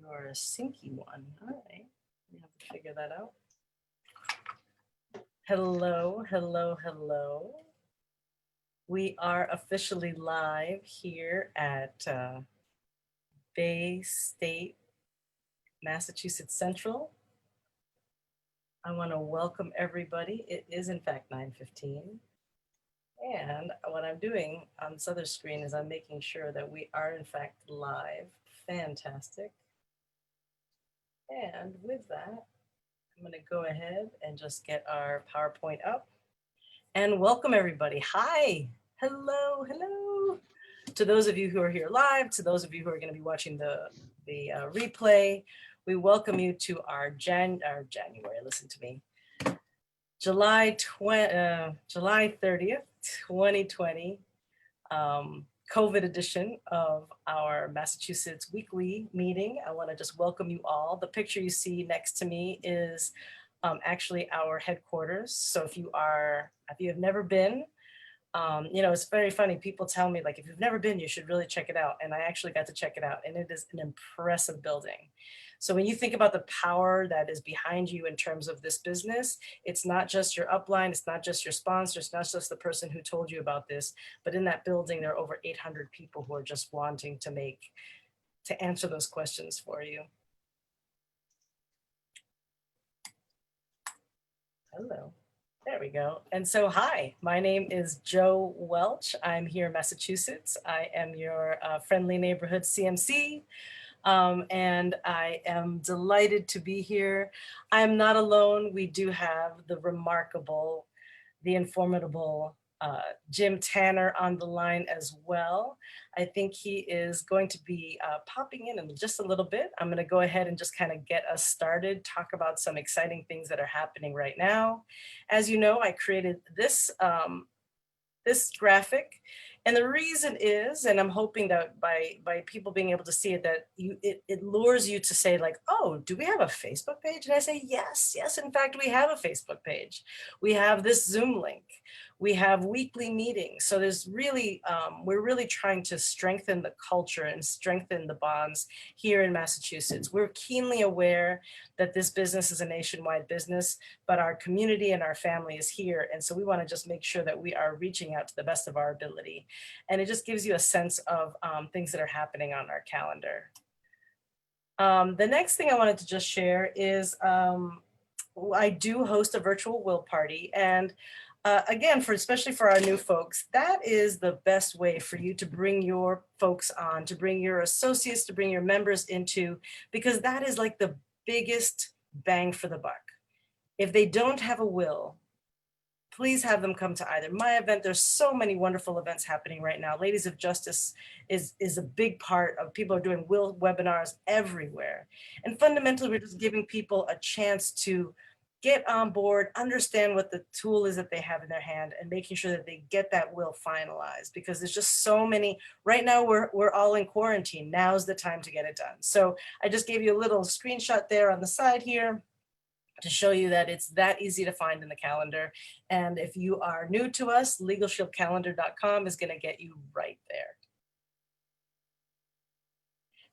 You're a sinky one. All right. We have to figure that out. Hello, hello, hello. We are officially live here at Baystate, Massachusetts Central. I want to welcome everybody. It is in fact 9:15. And what I'm doing on this other screen is I'm making sure that we are in fact live. Fantastic. And with that, I'm going to go ahead and just get our PowerPoint up and welcome everybody. Hi, hello, hello. To those of you who are here live, to those of you who are going to be watching the replay, we welcome you to our January, listen to me, July 30th, 2020, COVID edition of our Massachusetts weekly meeting. I want to just welcome you all. The picture you see next to me is actually our headquarters. So if you have never been, it's very funny. People tell me, like, if you've never been, you should really check it out. And I actually got to check it out, and it is an impressive building. So when you think about the power that is behind you in terms of this business, it's not just your upline, it's not just your sponsor, it's not just the person who told you about this, but in that building, there are over 800 people who are just wanting to answer those questions for you. Hello. There we go. And so, hi, my name is Jo Welch. I'm here in Massachusetts. I am your friendly neighborhood CMC. And I am delighted to be here. I'm not alone. We do have the remarkable, the informative Jim Tanner on the line as well. I think he is going to be popping in just a little bit. I'm going to go ahead and just kind of get us started, talk about some exciting things that are happening right now. As you know, I created this graphic. And the reason is, and I'm hoping that by people being able to see it, that it lures you to say, like, oh, do we have a Facebook page? And I say, yes, in fact, we have a Facebook page. We have this Zoom link. We have weekly meetings. So there's really, we're really trying to strengthen the culture and strengthen the bonds here in Massachusetts. We're keenly aware that this business is a nationwide business, but our community and our family is here. And so we want to just make sure that we are reaching out to the best of our ability. And it just gives you a sense of things that are happening on our calendar. The next thing I wanted to just share is I do host a virtual will party. And again, especially for our new folks, that is the best way for you to bring your folks on, to bring your associates, to bring your members into, because that is like the biggest bang for the buck. If they don't have a will, please have them come to either my event. There's so many wonderful events happening right now. Ladies of Justice is a big part of, people are doing will webinars everywhere. And fundamentally, we're just giving people a chance to get on board, understand what the tool is that they have in their hand, and making sure that they get that will finalized, because there's just so many. Right now, we're all in quarantine. Now's the time to get it done. So I just gave you a little screenshot there on the side here to show you that it's that easy to find in the calendar. And if you are new to us, legalshieldcalendar.com is going to get you right there.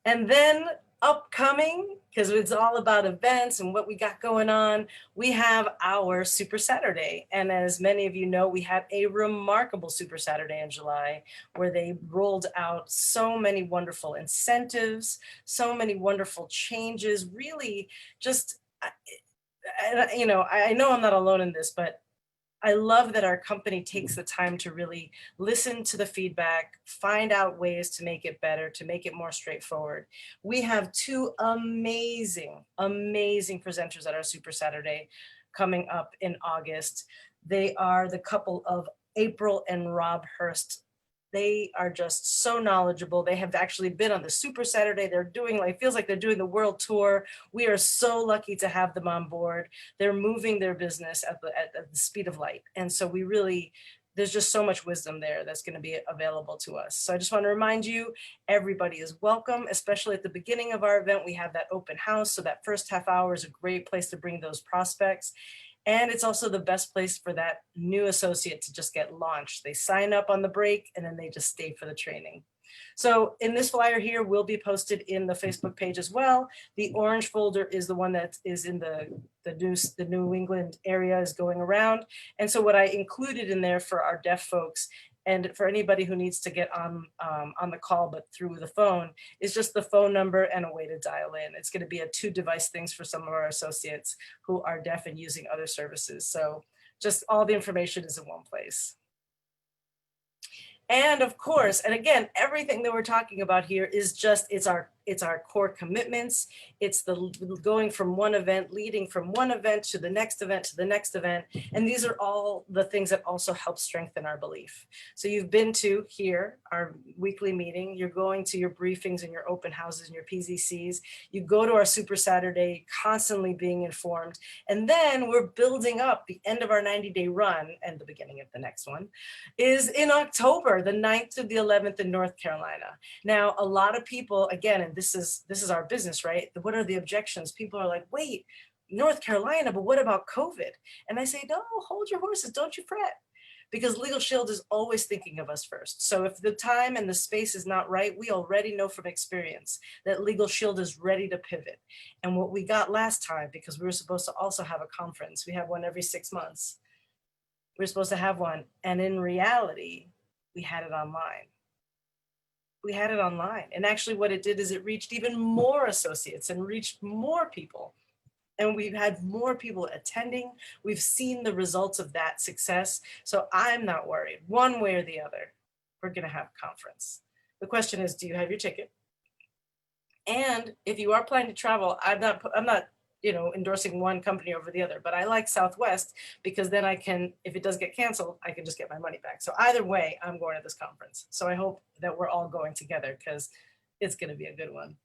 And then upcoming, because it's all about events and what we got going on, we have our Super Saturday. And as many of you know, we had a remarkable Super Saturday in July, where they rolled out so many wonderful incentives, so many wonderful changes, really just, I know I'm not alone in this, but I love that our company takes the time to really listen to the feedback, find out ways to make it better, to make it more straightforward. We have two amazing presenters at our Super Saturday coming up in August. They are the couple of April and Rob Hurst. They are just so knowledgeable. They have actually been on the Super Saturday. They're doing, like, feels like they're doing the world tour. We are so lucky to have them on board. They're moving their business at the speed of light. And so there's just so much wisdom there that's going to be available to us. So I just want to remind you, everybody is welcome, especially at the beginning of our event. We have that open house. So that first half hour is a great place to bring those prospects. And it's also the best place for that new associate to just get launched. They sign up on the break and then they just stay for the training. So in this flyer here will be posted in the Facebook page as well. The orange folder is the one that is in the New England area is going around. And so what I included in there for our deaf folks and for anybody who needs to get on the call, but through the phone, is just the phone number and a way to dial in. It's going to be a 2-device things for some of our associates who are deaf and using other services. So just all the information is in one place. And of course, and again, everything that we're talking about here is just, it's our core commitments. It's the going from one event, leading from one event to the next event to the next event. And these are all the things that also help strengthen our belief. So you've been to here, our weekly meeting, you're going to your briefings and your open houses and your PZCs. You go to our Super Saturday, constantly being informed. And then we're building up the end of our 90-day run, and the beginning of the next one is in October, the 9th to the 11th in North Carolina. Now, a lot of people, again, and this is our business, right? What are the objections? People are like, wait, North Carolina, but what about COVID? And I say, no, hold your horses, don't you fret. Because Legal Shield is always thinking of us first. So if the time and the space is not right, we already know from experience that Legal Shield is ready to pivot. And what we got last time, because we were supposed to also have a conference, we have one every 6 months. We were supposed to have one. And in reality, we had it online. We had it online. And actually what it did is it reached even more associates and reached more people. And we've had more people attending. We've seen the results of that success. So I'm not worried one way or the other. We're going to have a conference. The question is, do you have your ticket? And if you are planning to travel, I'm not endorsing one company over the other, but I like Southwest because then I can, if it does get canceled, I can just get my money back. So either way, I'm going to this conference. So I hope that we're all going together because it's going to be a good one.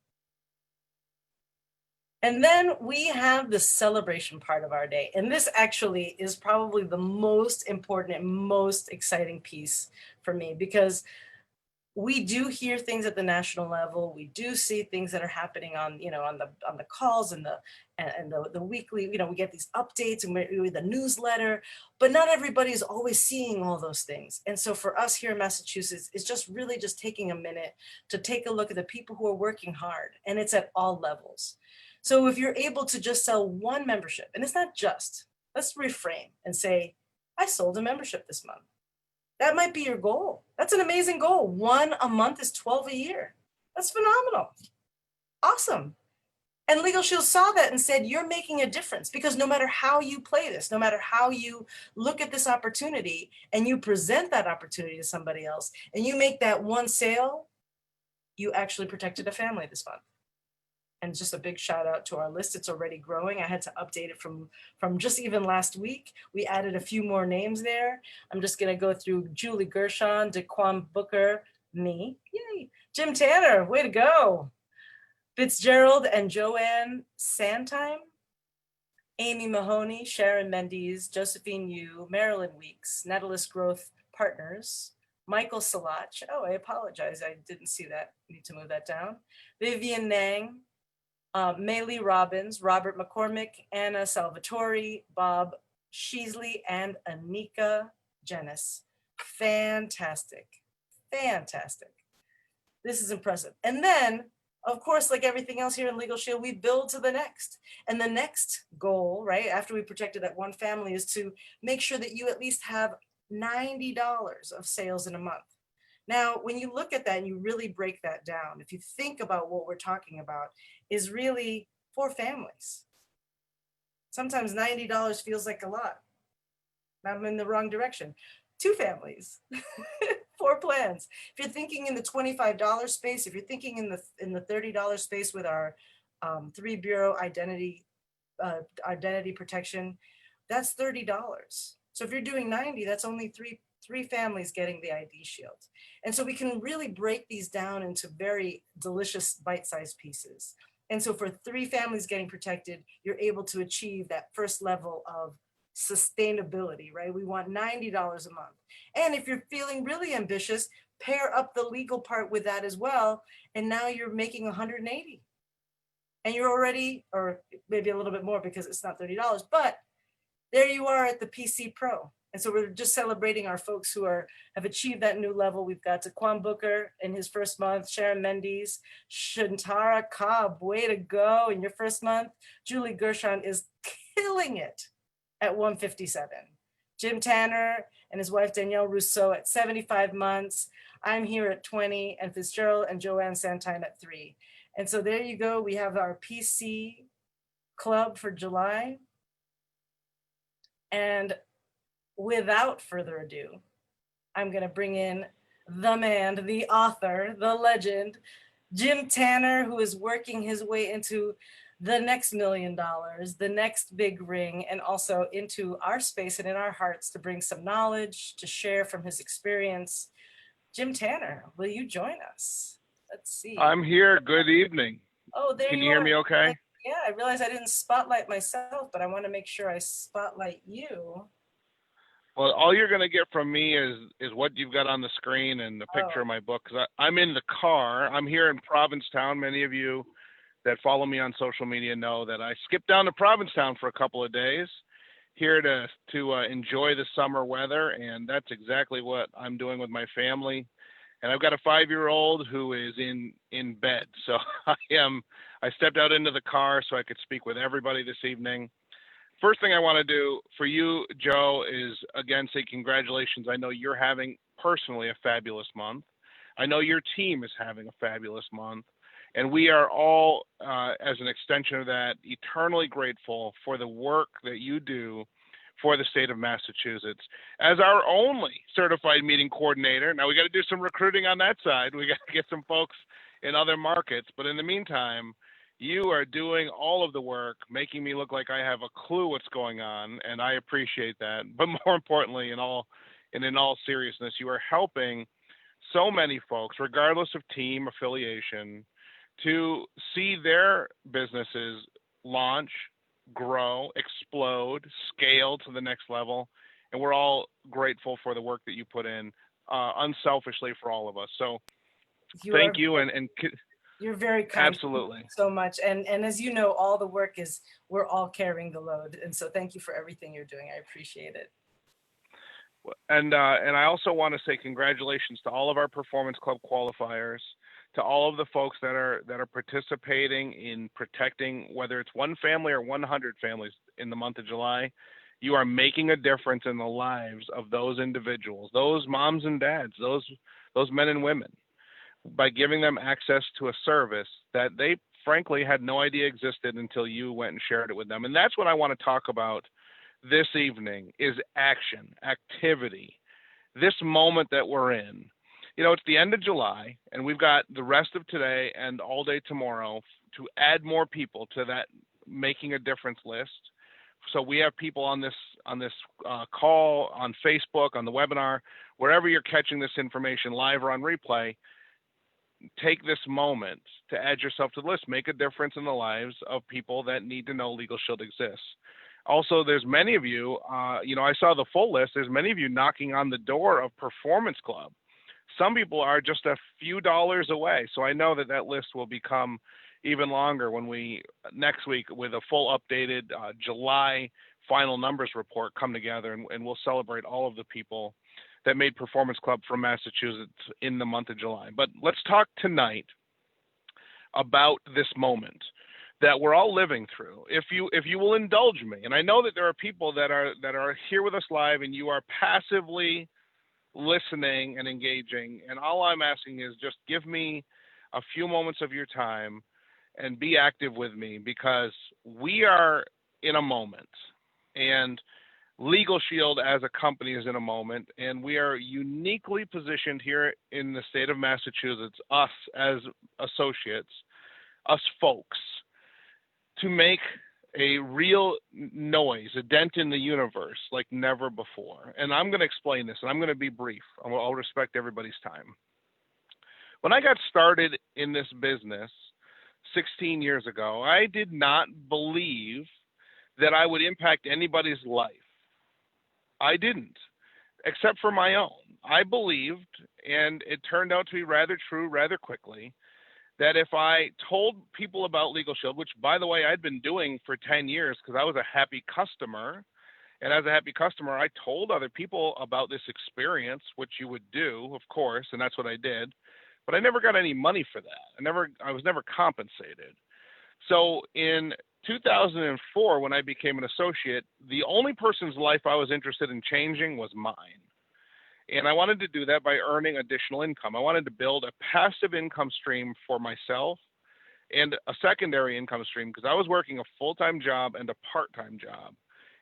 And then we have the celebration part of our day. And this actually is probably the most important and most exciting piece for me because we do hear things at the national level. We do see things that are happening on the calls and the weekly, we get these updates and we the newsletter, but not everybody is always seeing all those things. And so for us here in Massachusetts, it's just really just taking a minute to take a look at the people who are working hard, and it's at all levels. So if you're able to just sell one membership, and it's not just, let's reframe and say, I sold a membership this month. That might be your goal. That's an amazing goal. 1 a month is 12 a year. That's phenomenal. Awesome. And Legal Shield saw that and said, you're making a difference because no matter how you play this, no matter how you look at this opportunity and you present that opportunity to somebody else and you make that one sale, you actually protected a family this month. And just a big shout out to our list. It's already growing. I had to update it from just even last week. We added a few more names there. I'm just going to go through Julie Gershon, Daquan Booker, me, yay, Jim Tanner, way to go. Fitzgerald and Joanne Santime, Amy Mahoney, Sharon Mendes, Josephine Yu, Marilyn Weeks, Nautilus Growth Partners, Michael Salach. Oh, I apologize. I didn't see that. Need to move that down. Vivian Nang, Maylee Robbins, Robert McCormick, Anna Salvatore, Bob Sheasley, and Anika Jenis. Fantastic. Fantastic. This is impressive. And then, of course, like everything else here in Legal Shield, we build to the next. And the next goal, right, after we protected that one family is to make sure that you at least have $90 of sales in a month. Now, when you look at that and you really break that down, if you think about what we're talking about, is really 4 families. Sometimes $90 feels like a lot. I'm in the wrong direction. 2 families, 4 plans. If you're thinking in the $25 space, if you're thinking in the $30 space with our 3 bureau identity protection, that's $30. So if you're doing 90, that's only three families getting the ID shield. And so we can really break these down into very delicious bite-sized pieces. And so for 3 families getting protected, you're able to achieve that first level of sustainability, right? We want $90 a month. And if you're feeling really ambitious, pair up the legal part with that as well. And now you're making 180. And you're already, or maybe a little bit more because it's not $30, but there you are at the PC Pro. And so we're just celebrating our folks who have achieved that new level. We've got Taquan Booker in his first month, Sharon Mendes, Shantara Cobb, way to go in your first month. Julie Gershon is killing it at 157. Jim Tanner and his wife Danielle Rousseau at 75 months. I'm here at 20, and Fitzgerald and Joanne Santine at 3. And so there you go. We have our PC club for July. And without further ado, I'm going to bring in the man, the author, the legend, Jim Tanner, who is working his way into the next $1 million, the next big ring, and also into our space and in our hearts to bring some knowledge, to share from his experience. Jim Tanner, will you join us? Let's see. I'm here. Good evening. Oh, there you are. Can you hear me okay? Yeah, I realized I didn't spotlight myself, but I want to make sure I spotlight you. Well, all you're going to get from me is what you've got on the screen and the picture of my book. Because I'm in the car. I'm here in Provincetown. Many of you that follow me on social media know that I skipped down to Provincetown for a couple of days here to enjoy the summer weather. And that's exactly what I'm doing with my family. And I've got a 5-year-old who is in bed. So I stepped out into the car so I could speak with everybody this evening. First thing I want to do for you, Joe, is again say congratulations. I know you're having personally a fabulous month. I know your team is having a fabulous month. And we are all, as an extension of that, eternally grateful for the work that you do for the state of Massachusetts as our only certified meeting coordinator. Now we got to do some recruiting on that side. We got to get some folks in other markets. But in the meantime, you are doing all of the work, making me look like I have a clue what's going on, and I appreciate that. But more importantly, in all seriousness, you are helping so many folks, regardless of team affiliation, to see their businesses launch, grow, explode, scale to the next level. And we're all grateful for the work that you put in, unselfishly for all of us. So thank you. And you're very kind. Absolutely. So much. And as you know, all the work is, we're all carrying the load. And so thank you for everything you're doing. I appreciate it. And I also want to say congratulations to all of our Performance Club qualifiers, to all of the folks that are participating in protecting, whether it's one family or 100 families in the month of July. You are making a difference in the lives of those individuals, those moms and dads, those men and women, by giving them access to a service that they frankly had no idea existed until you went and shared it with them. And that's what I want to talk about this evening is action, activity, this moment that we're in. You know, it's the end of July, and we've got the rest of today and all day tomorrow to add more people to that making a difference list. So we have people on this call, on Facebook, on the webinar, wherever you're catching this information, live or on replay. Take this moment to add yourself to the list. Make a difference in the lives of people that need to know Legal Shield exists. Also, there's many of you, I saw the full list. There's many of you knocking on the door of Performance Club. Some people are just a few dollars away. So I know that list will become even longer when we, next week, with a full updated July final numbers report come together, and we'll celebrate all of the people that made Performance Club from Massachusetts in the month of July. But let's talk tonight about this moment that we're all living through. If you will indulge me, and I know that there are people that are here with us live, and you are passively listening and engaging, and all I'm asking is just give me a few moments of your time and be active with me, because we are in a moment, and Legal Shield as a company is in a moment, and we are uniquely positioned here in the state of Massachusetts, us as associates, us folks, to make a real noise, a dent in the universe like never before. And I'm going to explain this, and I'm going to be brief. I'll respect everybody's time. When I got started in this business 16 years ago, I did not believe that I would impact anybody's life. I didn't, except for my own. I believed, and it turned out to be rather true rather quickly, that if I told people about Legal Shield, which, by the way, I'd been doing for 10 years because I was a happy customer, And as a happy customer, I told other people about this experience, which you would do, of course, and that's what I did. But I never got any money for that. I was never compensated. So in 2004, when I became an associate, the only person's life I was interested in changing was mine. And I wanted to do that by earning additional income. I wanted to build a passive income stream for myself and a secondary income stream, because I was working a full-time job and a part-time job,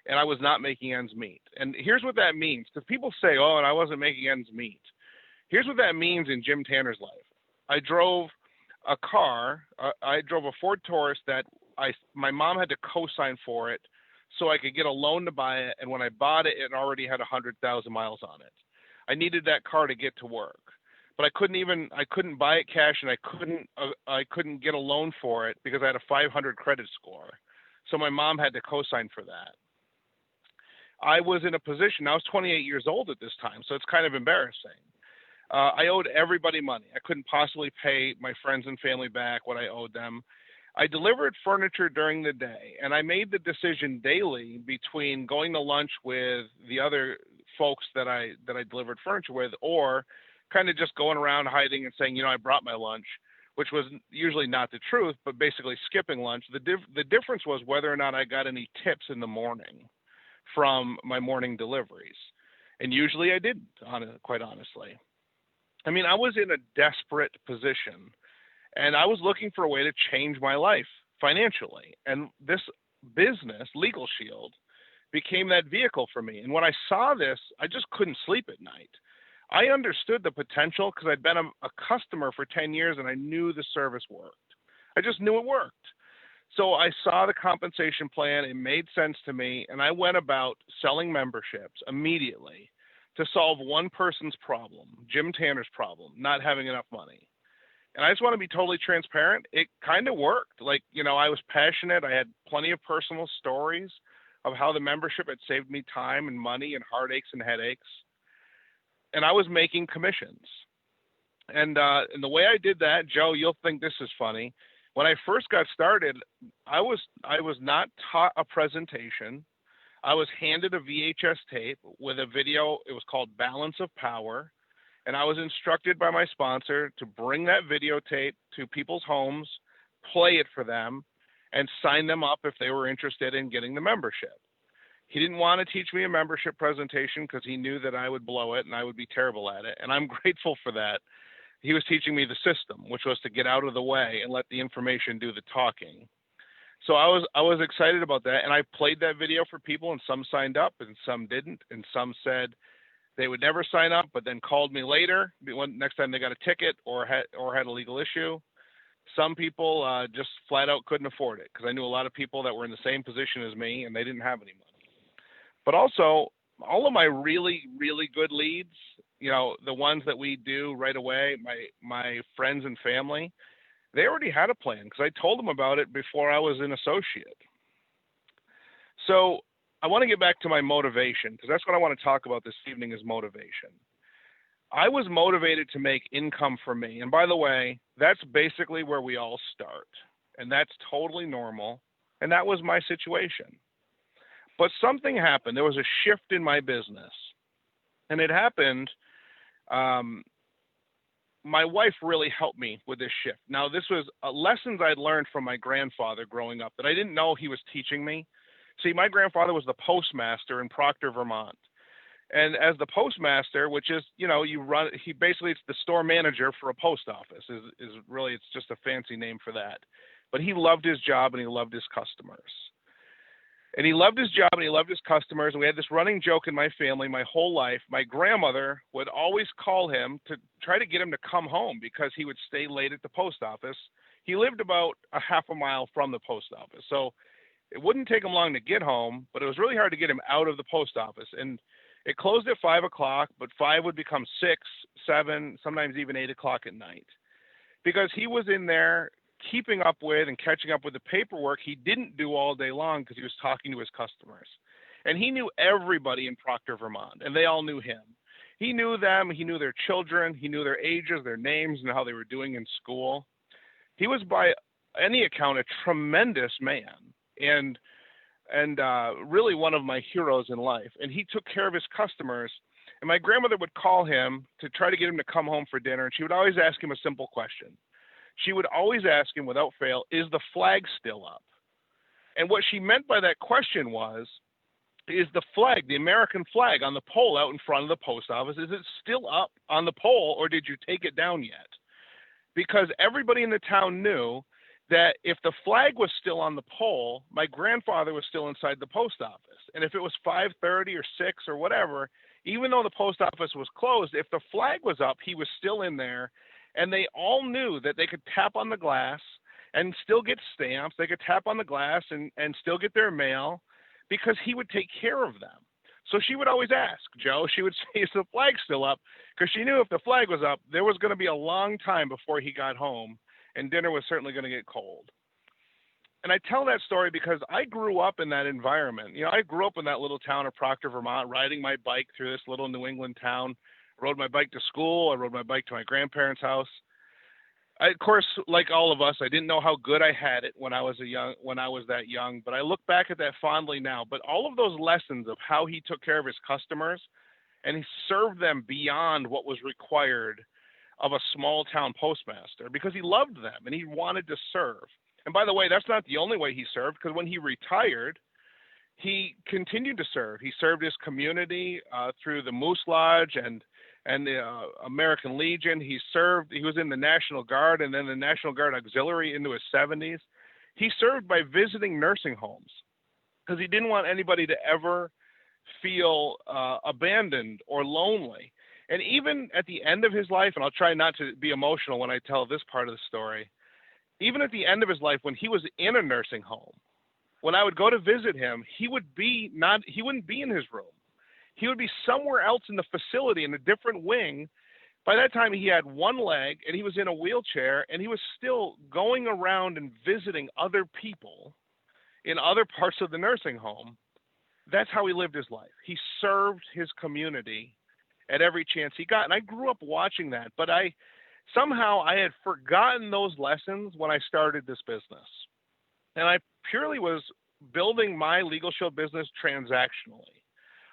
and I was not making ends meet. And here's what that means, because people say, oh, and I wasn't making ends meet. Here's what that means in Jim Tanner's life. I drove a car. I drove a Ford Taurus that my mom had to co-sign for it so I could get a loan to buy it. And when I bought it, it already had 100,000 miles on it. I needed that car to get to work, but I couldn't buy it cash, and I couldn't get a loan for it because I had a 500 credit score. So my mom had to co-sign for that. I was in a position, I was 28 years old at this time, so it's kind of embarrassing. I owed everybody money. I couldn't possibly pay my friends and family back what I owed them. I delivered furniture during the day, and I made the decision daily between going to lunch with the other folks that I delivered furniture with, or kind of just going around hiding and saying, I brought my lunch, which was usually not the truth, but basically skipping lunch. The difference was whether or not I got any tips in the morning from my morning deliveries. And usually I didn't, quite honestly. I mean, I was in a desperate position, and I was looking for a way to change my life financially. And this business, Legal Shield, became that vehicle for me. And when I saw this, I just couldn't sleep at night. I understood the potential because I'd been a customer for 10 years, and I knew the service worked. I just knew it worked. So I saw the compensation plan. It made sense to me. And I went about selling memberships immediately to solve one person's problem, Jim Tanner's problem, not having enough money. And I just want to be totally transparent. It kind of worked. I was passionate. I had plenty of personal stories of how the membership had saved me time and money and heartaches and headaches. And I was making commissions. And the way I did that, Joe, you'll think this is funny. When I first got started, I was not taught a presentation. I was handed a VHS tape with a video. It was called Balance of Power. And I was instructed by my sponsor to bring that videotape to people's homes, play it for them, and sign them up if they were interested in getting the membership. He didn't want to teach me a membership presentation because he knew that I would blow it and I would be terrible at it. And I'm grateful for that. He was teaching me the system, which was to get out of the way and let the information do the talking. So I was excited about that. And I played that video for people, and some signed up and some didn't. And some said they would never sign up, but then called me later next time they got a ticket or had a legal issue. Some people just flat out couldn't afford it because I knew a lot of people that were in the same position as me and they didn't have any money. But also, all of my really, really good leads, the ones that we do right away, my friends and family, they already had a plan because I told them about it before I was an associate. So I want to get back to my motivation, because that's what I want to talk about this evening is motivation. I was motivated to make income for me. And by the way, that's basically where we all start. And that's totally normal. And that was my situation. But something happened. There was a shift in my business. And it happened. My wife really helped me with this shift. Now, this was lessons I'd learned from my grandfather growing up that I didn't know he was teaching me. See, my grandfather was the postmaster in Proctor, Vermont. And as the postmaster, which is, it's the store manager for a post office is really, it's just a fancy name for that. But he loved his job and he loved his customers. And he loved his job and he loved his customers. And we had this running joke in my family my whole life. My grandmother would always call him to try to get him to come home because he would stay late at the post office. He lived about a half a mile from the post office. So it wouldn't take him long to get home, but it was really hard to get him out of the post office. And it closed at 5 o'clock, but 5 would become 6, 7, sometimes even 8 o'clock at night. Because he was in there keeping up with and catching up with the paperwork he didn't do all day long because he was talking to his customers. And he knew everybody in Proctor, Vermont, and they all knew him. He knew them, he knew their children, he knew their ages, their names, and how they were doing in school. He was, by any account, a tremendous man. And really one of my heroes in life. And he took care of his customers. And my grandmother would call him to try to get him to come home for dinner. And she would always ask him a simple question. She would always ask him without fail, is the flag still up? And what she meant by that question was, is the flag, the American flag on the pole out in front of the post office, is it still up on the pole, or did you take it down yet? Because everybody in the town knew that if the flag was still on the pole, my grandfather was still inside the post office. And if it was 5:30 or 6 or whatever, even though the post office was closed, if the flag was up, he was still in there. And they all knew that they could tap on the glass and still get stamps. They could tap on the glass and still get their mail because he would take care of them. So she would always ask, Joe, she would say, is the flag still up? Because she knew if the flag was up, there was going to be a long time before he got home, and dinner was certainly going to get cold. And I tell that story because I grew up in that environment. You know, I grew up in that little town of Proctor, Vermont, riding my bike through this little New England town. I rode my bike to school. I rode my bike to my grandparents' house. Of course, like all of us, I didn't know how good I had it when I was that young, but I look back at that fondly now. But all of those lessons of how he took care of his customers and he served them beyond what was required of a small town postmaster because he loved them and he wanted to serve. And by the way, that's not the only way he served, because when he retired, he continued to serve. He served his community through the Moose Lodge and the American Legion. He was in the National Guard and then the National Guard Auxiliary into his 70s. He served by visiting nursing homes because he didn't want anybody to ever feel abandoned or lonely. And even at the end of his life, and I'll try not to be emotional when I tell this part of the story, even at the end of his life, when he was in a nursing home, when I would go to visit him, he wouldn't be in his room. He would be somewhere else in the facility in a different wing. By that time, he had one leg and he was in a wheelchair, and he was still going around and visiting other people in other parts of the nursing home. That's how he lived his life. He served his community at every chance he got. And I grew up watching that, but somehow I had forgotten those lessons when I started this business. And I purely was building my Legal Shield business transactionally.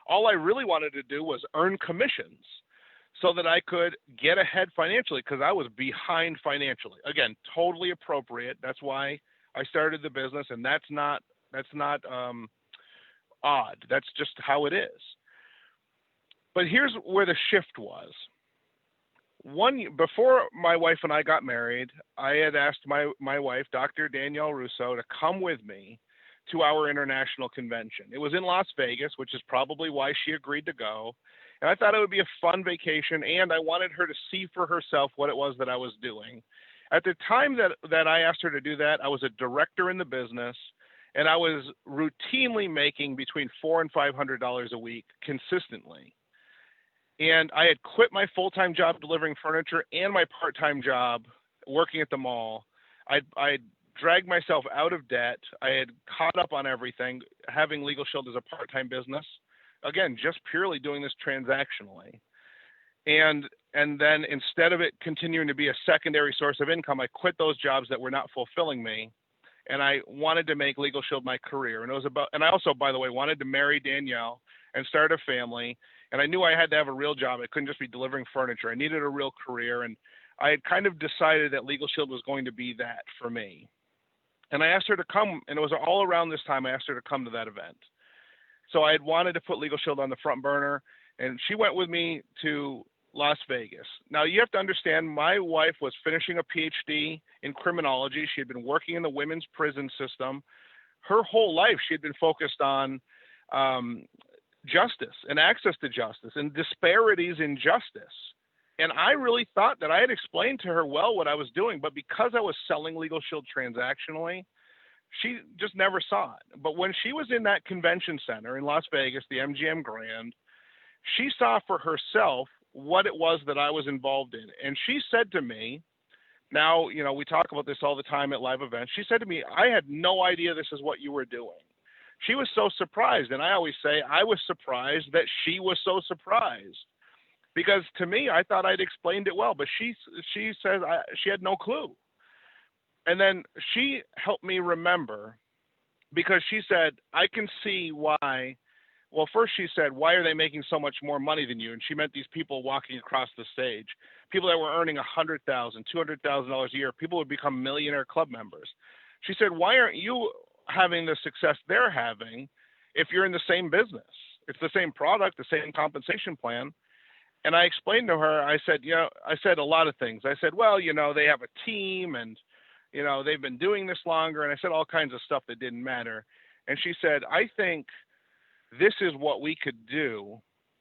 All I really wanted to do was earn commissions so that I could get ahead financially, because I was behind financially. Again, totally appropriate. That's why I started the business, and that's not odd. That's just how it is. But here's where the shift was. Before my wife and I got married, I had asked my wife, Dr. Danielle Russo, to come with me to our international convention. It was in Las Vegas, which is probably why she agreed to go. And I thought it would be a fun vacation, and I wanted her to see for herself what it was that I was doing. At the time that I asked her to do that, I was a director in the business, and I was routinely making between $400 and $500 a week consistently. And I had quit my full-time job delivering furniture and my part-time job working at the mall. I'd dragged myself out of debt. I had caught up on everything, having Legal Shield as a part-time business. Again, just purely doing this transactionally. And then instead of it continuing to be a secondary source of income, I quit those jobs that were not fulfilling me. And I wanted to make Legal Shield my career. And I also, by the way, wanted to marry Danielle and start a family. And I knew I had to have a real job. I couldn't just be delivering furniture. I needed a real career. And I had kind of decided that Legal Shield was going to be that for me. And I asked her to come, and it was all around this time I asked her to come to that event. So I had wanted to put Legal Shield on the front burner, and she went with me to Las Vegas. Now, you have to understand, my wife was finishing a PhD in criminology. She had been working in the women's prison system. Her whole life, she had been focused on justice and access to justice and disparities in justice. And I really thought that I had explained to her well what I was doing, but because I was selling Legal Shield transactionally, she just never saw it. But when she was in that convention center in Las Vegas, the MGM Grand, she saw for herself what it was that I was involved in. And she said to me, now, you know, we talk about this all the time at live events. She said to me, I had no idea this is what you were doing. She was so surprised. And I always say I was surprised that she was so surprised, because to me, I thought I'd explained it well, but she says she had no clue. And then she helped me remember because she said, I can see why. Well, first she said, why are they making so much more money than you? And she meant these people walking across the stage, people that were earning $100,000, $200,000 a year, people would become millionaire club members. She said, why aren't you having the success they're having if you're in the same business? It's the same product, the same compensation plan. And I explained to her, I said, I said a lot of things. I said, well, they have a team and, they've been doing this longer. And I said all kinds of stuff that didn't matter. And she said, I think this is what we could do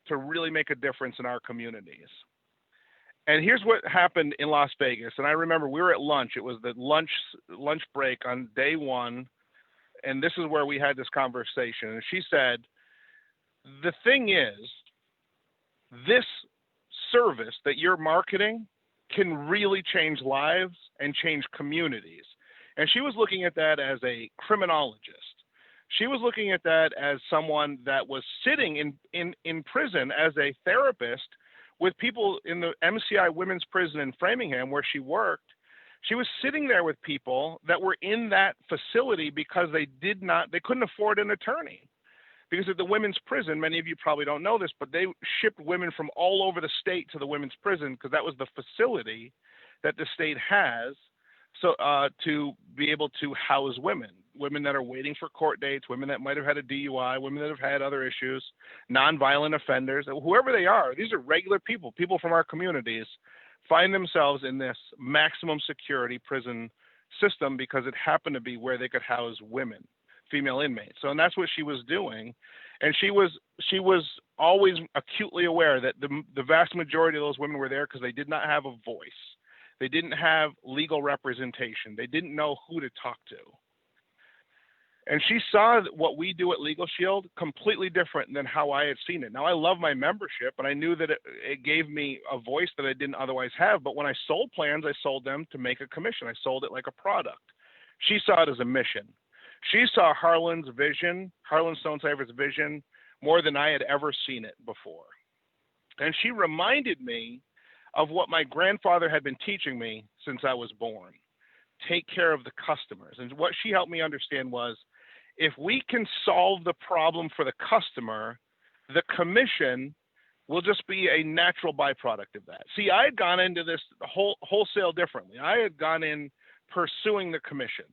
to really make a difference in our communities. And here's what happened in Las Vegas. And I remember we were at lunch. It was the lunch break on day one. And this is where we had this conversation. And she said, the thing is, this service that you're marketing can really change lives and change communities. And she was looking at that as a criminologist. She was looking at that as someone that was sitting in prison as a therapist with people in the MCI Women's Prison in Framingham where she worked. She was sitting there with people that were in that facility because they couldn't afford an attorney. Because at the women's prison, many of you probably don't know this, but they shipped women from all over the state to the women's prison because that was the facility that the state has to be able to house women that are waiting for court dates, women that might have had a DUI, women that have had other issues, nonviolent offenders, whoever they are. These are regular people from our communities find themselves in this maximum security prison system because it happened to be where they could house women, female inmates. So, and that's what she was doing. And she was always acutely aware that the vast majority of those women were there because they did not have a voice. They didn't have legal representation. They didn't know who to talk to. And she saw what we do at Legal Shield completely different than how I had seen it. Now, I love my membership, and I knew that it gave me a voice that I didn't otherwise have. But when I sold plans, I sold them to make a commission. I sold it like a product. She saw it as a mission. She saw Harlan Stonecypher's vision more than I had ever seen it before. And she reminded me of what my grandfather had been teaching me since I was born. Take care of the customers. And what she helped me understand was, if we can solve the problem for the customer, the commission will just be a natural byproduct of that. See, I had gone into this wholesale differently. I had gone in pursuing the commission.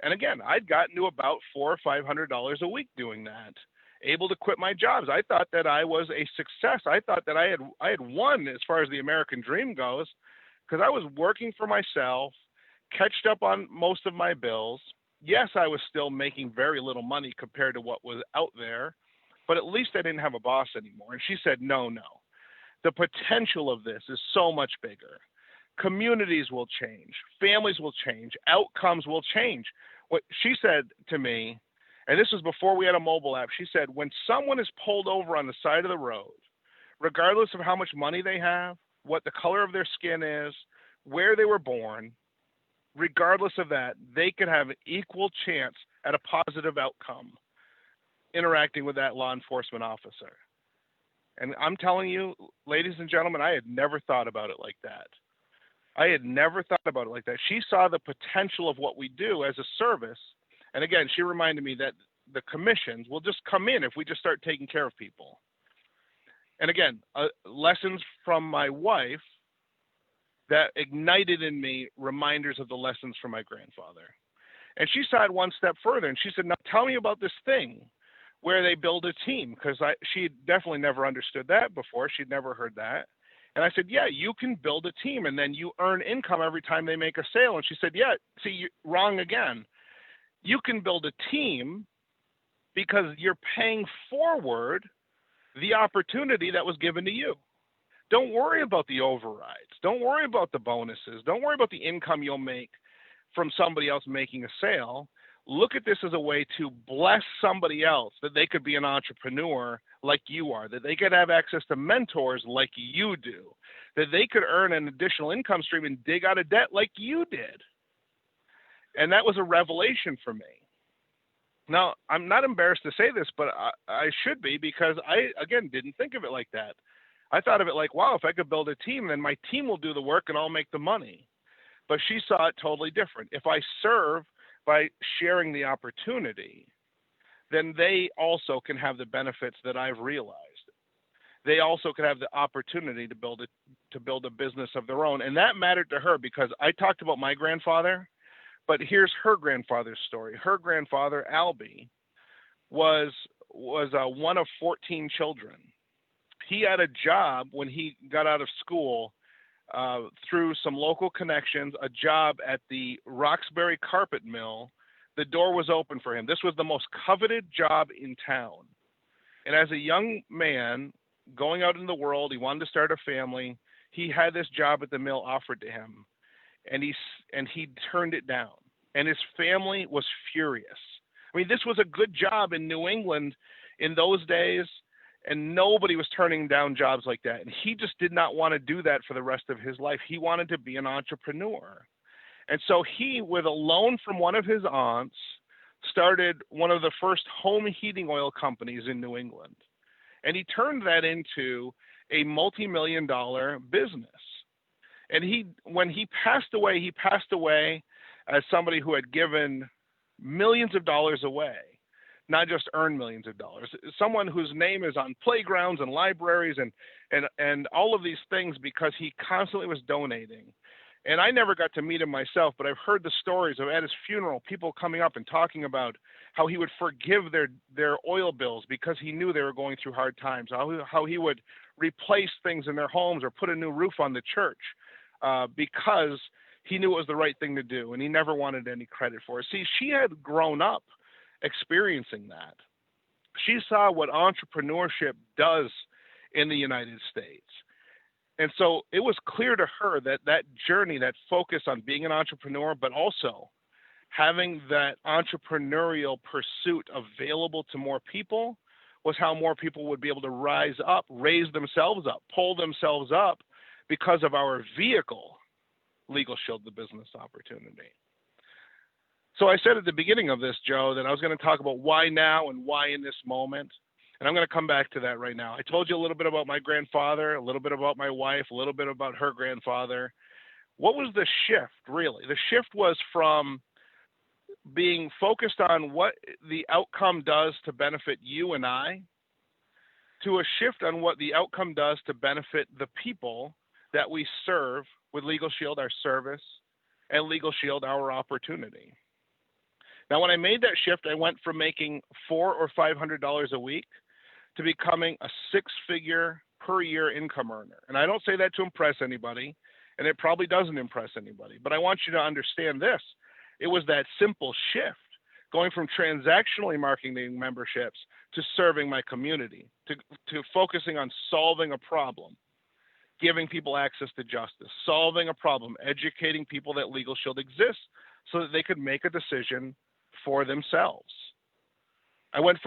And again, I'd gotten to about $400 or $500 a week doing that, able to quit my jobs. I thought that I was a success. I thought that I had won as far as the American dream goes, because I was working for myself, catched up on most of my bills. Yes, I was still making very little money compared to what was out there, but at least I didn't have a boss anymore. And she said, no. The potential of this is so much bigger. Communities will change. Families will change. Outcomes will change. What she said to me, and this was before we had a mobile app, she said, when someone is pulled over on the side of the road, regardless of how much money they have, what the color of their skin is, where they were born, regardless of that, they could have an equal chance at a positive outcome interacting with that law enforcement officer. And I'm telling you, ladies and gentlemen, I had never thought about it like that. I had never thought about it like that. She saw the potential of what we do as a service. And again, she reminded me that the commissions will just come in if we just start taking care of people. And again, lessons from my wife that ignited in me reminders of the lessons from my grandfather. And she saw it one step further, and she said, now tell me about this thing where they build a team, because she definitely never understood that before. She'd never heard that. And I said, yeah, you can build a team, and then you earn income every time they make a sale. And she said, yeah, see, you're wrong again. You can build a team because you're paying forward the opportunity that was given to you. Don't worry about the overrides. Don't worry about the bonuses. Don't worry about the income you'll make from somebody else making a sale. Look at this as a way to bless somebody else, that they could be an entrepreneur like you are, that they could have access to mentors like you do, that they could earn an additional income stream and dig out of debt like you did. And that was a revelation for me. Now, I'm not embarrassed to say this, but I should be, because I, again, didn't think of it like that. I thought of it like, wow, if I could build a team, then my team will do the work and I'll make the money. But she saw it totally different. If I serve by sharing the opportunity, then they also can have the benefits that I've realized. They also could have the opportunity to build a business of their own. And that mattered to her because I talked about my grandfather, but here's her grandfather's story. Her grandfather, Albie, was one of 14 children. He had a job when he got out of school through some local connections, a job at the Roxbury Carpet Mill. The door was open for him. This was the most coveted job in town. And as a young man going out in the world, he wanted to start a family. He had this job at the mill offered to him, and he turned it down. And his family was furious. I mean, this was a good job in New England in those days, and nobody was turning down jobs like that. And he just did not want to do that for the rest of his life. He wanted to be an entrepreneur. And so he, with a loan from one of his aunts, started one of the first home heating oil companies in New England. And he turned that into a multi-million-dollar business. And when he passed away as somebody who had given millions of dollars away, not just earned millions of dollars. Someone whose name is on playgrounds and libraries and all of these things because he constantly was donating. And I never got to meet him myself, but I've heard the stories of at his funeral, people coming up and talking about how he would forgive their oil bills because he knew they were going through hard times, how he would replace things in their homes or put a new roof on the church because he knew it was the right thing to do, and he never wanted any credit for it. See, she had grown up experiencing that. She saw what entrepreneurship does in the United States. And so it was clear to her that journey, that focus on being an entrepreneur, but also having that entrepreneurial pursuit available to more people was how more people would be able to rise up, raise themselves up, pull themselves up because of our vehicle, Legal Shield, the business opportunity. So I said at the beginning of this, Joe, that I was going to talk about why now and why in this moment. And I'm going to come back to that right now. I told you a little bit about my grandfather, a little bit about my wife, a little bit about her grandfather. What was the shift, really? The shift was from being focused on what the outcome does to benefit you and I, to a shift on what the outcome does to benefit the people that we serve with Legal Shield, our service, and Legal Shield, our opportunity. Now, when I made that shift, I went from making $400 or $500 a week to becoming a six-figure per year income earner. And I don't say that to impress anybody, and it probably doesn't impress anybody. But I want you to understand this. It was that simple shift, going from transactionally marketing memberships to serving my community, to focusing on solving a problem, giving people access to justice, solving a problem, educating people that Legal Shield exists so that they could make a decision for themselves. I went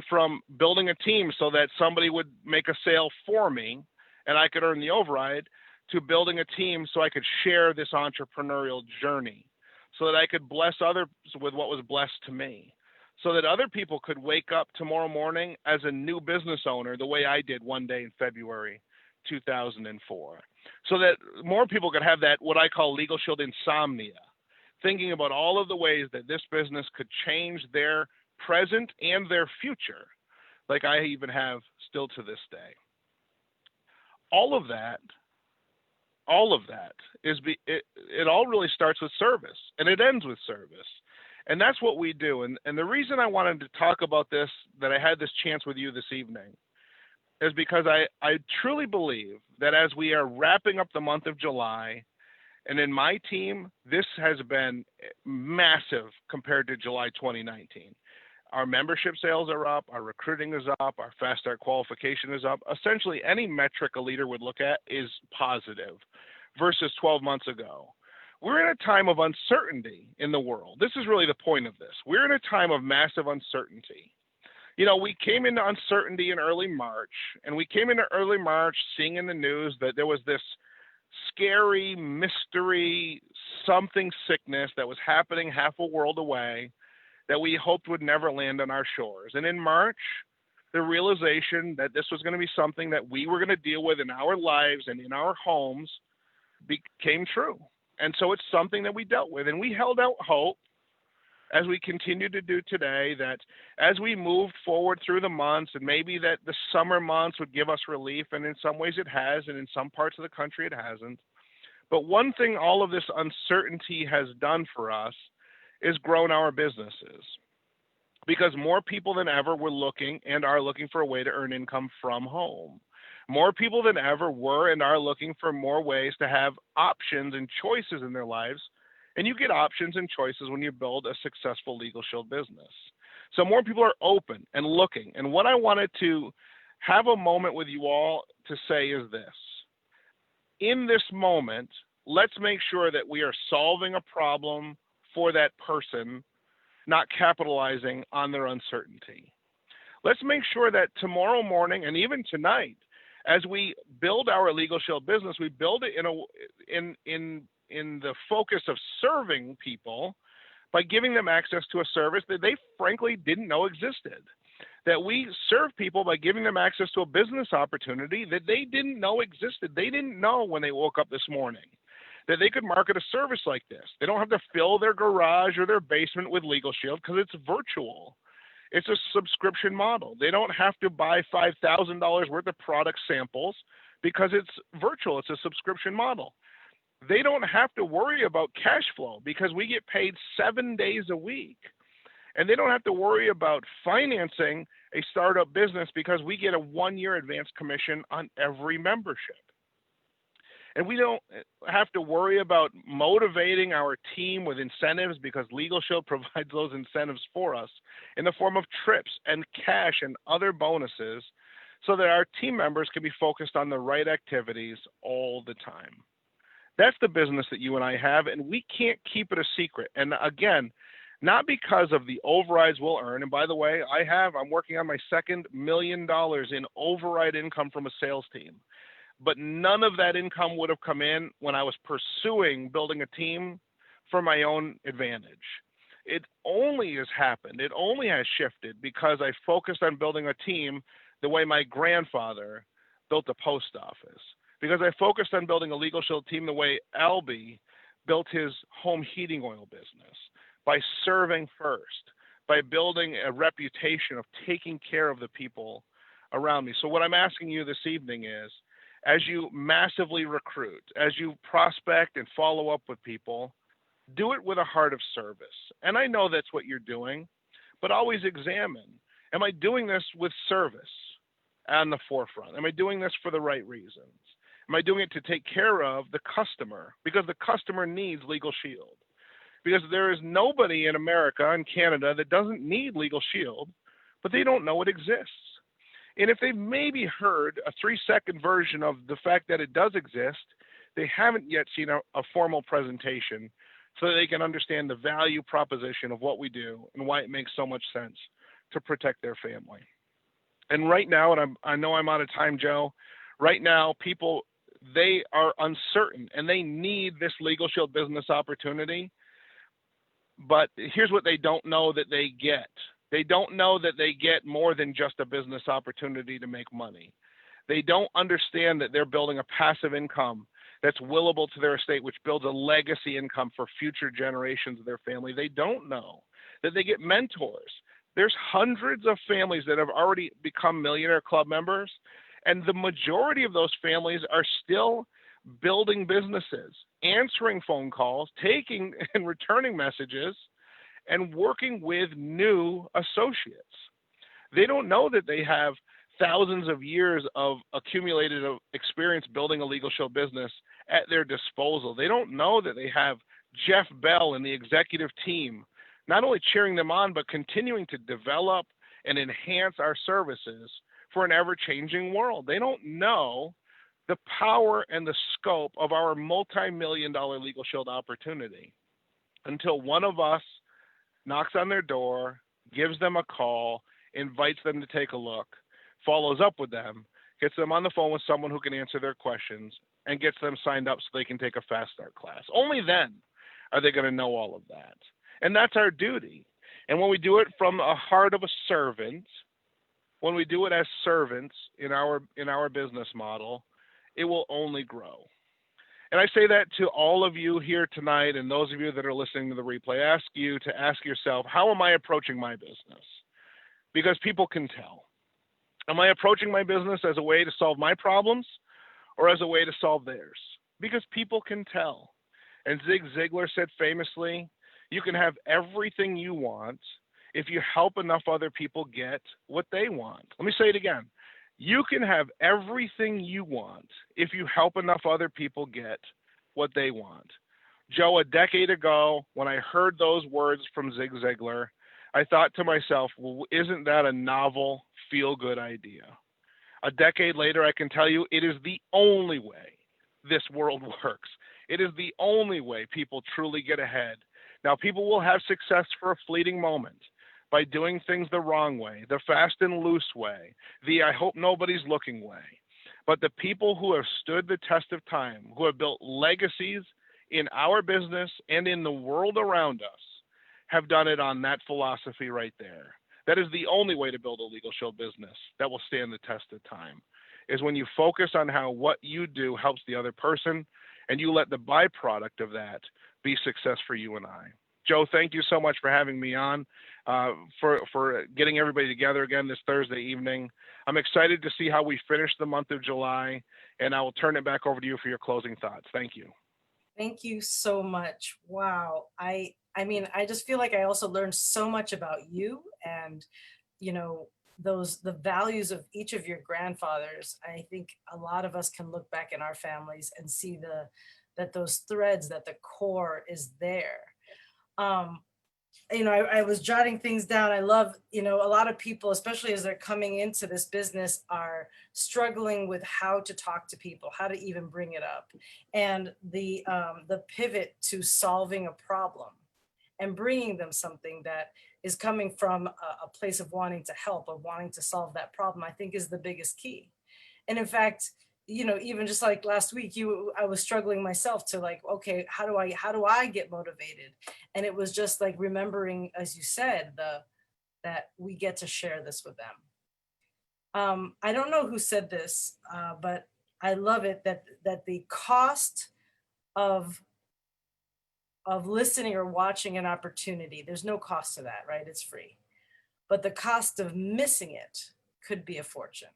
from building a team so that somebody would make a sale for me and I could earn the override, to building a team so I could share this entrepreneurial journey, so that I could bless others with what was blessed to me, so that other people could wake up tomorrow morning as a new business owner the way I did one day in February 2004, so that more people could have that, what I call Legal Shield insomnia, thinking about all of the ways that this business could change their present and their future, like I even have still to this day. All of that is it all really starts with service, and it ends with service. And that's what we do. And the reason I wanted to talk about this, that I had this chance with you this evening, is because I truly believe that as we are wrapping up the month of July, and in my team, this has been massive compared to July 2019. Our membership sales are up, our recruiting is up, our fast start qualification is up. Essentially, any metric a leader would look at is positive versus 12 months ago. We're in a time of uncertainty in the world. This is really the point of this. We're in a time of massive uncertainty. You know, we came into uncertainty in early March, and we came into early March seeing in the news that there was this scary mystery something sickness that was happening half a world away that we hoped would never land on our shores. And in March, the realization that this was going to be something that we were going to deal with in our lives and in our homes became true. And so it's something that we dealt with, and we held out hope as we continue to do today, that as we moved forward through the months, and maybe that the summer months would give us relief, and in some ways it has, and in some parts of the country it hasn't. But one thing all of this uncertainty has done for us is grown our businesses, because more people than ever were looking and are looking for a way to earn income from home. More people than ever were and are looking for more ways to have options and choices in their lives. And you get options and choices when you build a successful Legal Shield business. So more people are open and looking. And what I wanted to have a moment with you all to say is this. In this moment, let's make sure that we are solving a problem for that person, not capitalizing on their uncertainty. Let's make sure that tomorrow morning and even tonight, as we build our Legal Shield business, we build it in the focus of serving people by giving them access to a service that they frankly didn't know existed. That we serve people by giving them access to a business opportunity that they didn't know existed. They didn't know when they woke up this morning that they could market a service like this. They don't have to fill their garage or their basement with Legal Shield because it's virtual. It's a subscription model. They don't have to buy $5,000 worth of product samples because it's virtual. It's a subscription model. They don't have to worry about cash flow because we get paid 7 days a week. And they don't have to worry about financing a startup business because we get a 1-year advance commission on every membership. And we don't have to worry about motivating our team with incentives because Legal Shield provides those incentives for us in the form of trips and cash and other bonuses so that our team members can be focused on the right activities all the time. That's the business that you and I have, and we can't keep it a secret. And again, not because of the overrides we'll earn. And by the way, I'm working on my second $1 million in override income from a sales team. But none of that income would have come in when I was pursuing building a team for my own advantage. It only has happened. It only has shifted because I focused on building a team the way my grandfather built a post office. Because I focused on building a Legal Shield team the way Albie built his home heating oil business, by serving first, by building a reputation of taking care of the people around me. So what I'm asking you this evening is, as you massively recruit, as you prospect and follow up with people, do it with a heart of service. And I know that's what you're doing, but always examine, am I doing this with service on the forefront? Am I doing this for the right reasons? Am I doing it to take care of the customer? Because the customer needs Legal Shield. Because there is nobody in America and Canada that doesn't need Legal Shield, but they don't know it exists. And if they've maybe heard a 3-second version of the fact that it does exist, they haven't yet seen a formal presentation so that they can understand the value proposition of what we do and why it makes so much sense to protect their family. And right now, and I know I'm out of time, Joe, right now, people, they are uncertain and they need this Legal Shield business opportunity. But here's what they don't know that they get. They don't know that they get more than just a business opportunity to make money. They don't understand that they're building a passive income that's willable to their estate, which builds a legacy income for future generations of their family. They don't know that they get mentors. There's hundreds of families that have already become Millionaire Club members, and the majority of those families are still building businesses, answering phone calls, taking and returning messages, and working with new associates. They don't know that they have thousands of years of accumulated experience building a Legal Shield business at their disposal. They don't know that they have Jeff Bell and the executive team not only cheering them on, but continuing to develop and enhance our services for an ever-changing world. They don't know the power and the scope of our multi-million-dollar Legal Shield opportunity until one of us knocks on their door, gives them a call, invites them to take a look, follows up with them, gets them on the phone with someone who can answer their questions, and gets them signed up so they can take a Fast Start class. Only then are they going to know all of that. And that's our duty. And when we do it from a heart of a servant, when we do it as servants in our business model, it will only grow. And I say that to all of you here tonight and those of you that are listening to the replay. I ask you to ask yourself, how am I approaching my business? Because people can tell. Am I approaching my business as a way to solve my problems or as a way to solve theirs? Because people can tell. And Zig Ziglar said famously, you can have everything you want if you help enough other people get what they want. Let me say it again. You can have everything you want if you help enough other people get what they want. Joe, a decade ago, when I heard those words from Zig Ziglar, I thought to myself, well, isn't that a novel, feel-good idea? A decade later, I can tell you it is the only way this world works. It is the only way people truly get ahead. Now, people will have success for a fleeting moment by doing things the wrong way, the fast and loose way, the I hope nobody's looking way. But the people who have stood the test of time, who have built legacies in our business and in the world around us, have done it on that philosophy right there. That is the only way to build a legal show business that will stand the test of time, is when you focus on how what you do helps the other person, and you let the byproduct of that be success for you and I. Joe, thank you so much for having me on, for getting everybody together again this Thursday evening. I'm excited to see how we finish the month of July, and I will turn it back over to you for your closing thoughts. Thank you. Thank you so much. Wow. I mean, I just feel like I also learned so much about you and, you know, the values of each of your grandfathers. I think a lot of us can look back in our families and see that those threads, that the core is there. Um, you know, I was jotting things down. I love, you know, a lot of people, especially as they're coming into this business, are struggling with how to talk to people, how to even bring it up, and the pivot to solving a problem and bringing them something that is coming from a place of wanting to help, of wanting to solve that problem, I think is the biggest key. And in fact, you know, even just like last week, I was struggling myself to like, okay, how do I get motivated? And it was just like remembering, as you said, that we get to share this with them. I don't know who said this, but I love it that the cost of listening or watching an opportunity, there's no cost to that, right? It's free. But the cost of missing it could be a fortune.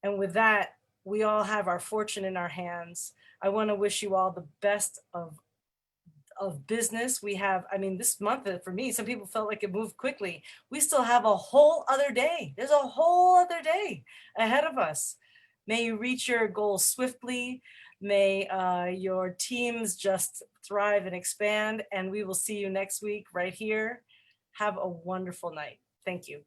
And with that, we all have our fortune in our hands. I want to wish you all the best of business. We have, I mean, this month for me, some people felt like it moved quickly. We still have a whole other day. There's a whole other day ahead of us. May you reach your goals swiftly. May your teams just thrive and expand. And we will see you next week right here. Have a wonderful night. Thank you.